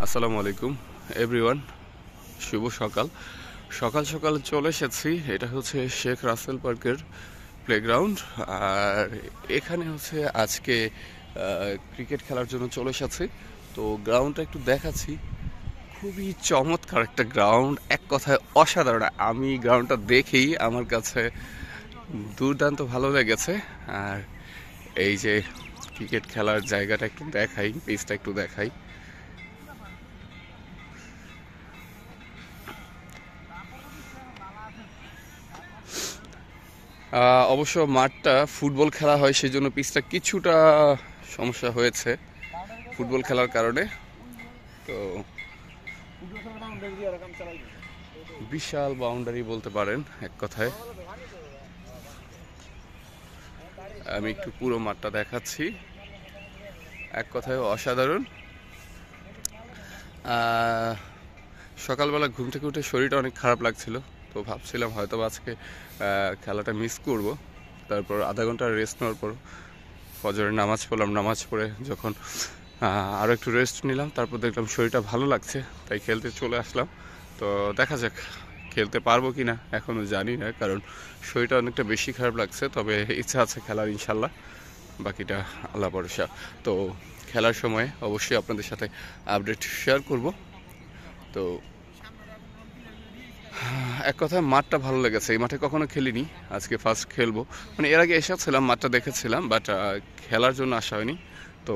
আসসালামু আলাইকুম এভরিওয়ান, শুভ সকাল। সকাল সকাল চলে এসেছি। এটা হচ্ছে শেখ রাসেল পার্কের প্লেগ্রাউন্ড। আর এখানে হচ্ছে আজকে ক্রিকেট খেলার জন্য চলে এসেছি। তো গ্রাউন্ডটা একটু দেখাচ্ছি। খুবই চমৎকার একটা গ্রাউন্ড, এক কথায় অসাধারণ। আমি গ্রাউন্ডটা দেখেই আমার কাছে দুর্দান্ত ভালো লেগেছে। আর এই যে ক্রিকেট খেলার জায়গাটা একটু দেখাই, পিচটা একটু দেখাই। অবশ্য মাঠটা ফুটবল খেলা হয়, সেই জন্য পিচটা কিছুটা সমস্যা হয়েছে ফুটবল খেলার কারণে। তো বিশাল বাউন্ডারি বলতে পারেন এক কথায়। আমি একটু পুরো মাঠটা দেখাচ্ছি। এক কথায় অসাধারণ। সকালবেলা ঘুম থেকে উঠে শরীরটা অনেক খারাপ লাগছিল, তো ভাবছিলাম হয়তো আজকে খেলাটা মিস করব। তারপর আধা ঘন্টা রেস্ট নেওয়ার পর ফজরের নামাজ পড়লাম। নামাজ পড়ে যখন আরও একটু রেস্ট নিলাম, তারপর দেখলাম শরীরটা ভালো লাগছে, তাই খেলতে চলে আসলাম। তো দেখা যাক খেলতে পারবো কি না এখনও জানি না, কারণ শরীরটা অনেকটা বেশি খারাপ লাগছে। তবে ইচ্ছা আছে খেলার, ইনশাল্লাহ। বাকিটা আল্লাহ ভরসা। তো খেলার সময় অবশ্যই আপনাদের সাথে আপডেট শেয়ার করব। তো এক কথায় মাঠটা ভালো লেগেছে। এই মাঠে কখনো খেলিনি, আজকে ফার্স্ট খেলবো। মানে এর আগে এসেছিলাম, মাঠটা দেখেছিলাম, বাট খেলার জন্য আসা হয়নি। তো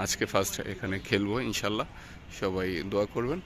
আজকে ফার্স্ট এখানে খেলবো ইনশাল্লাহ। সবাই দোয়া করবেন।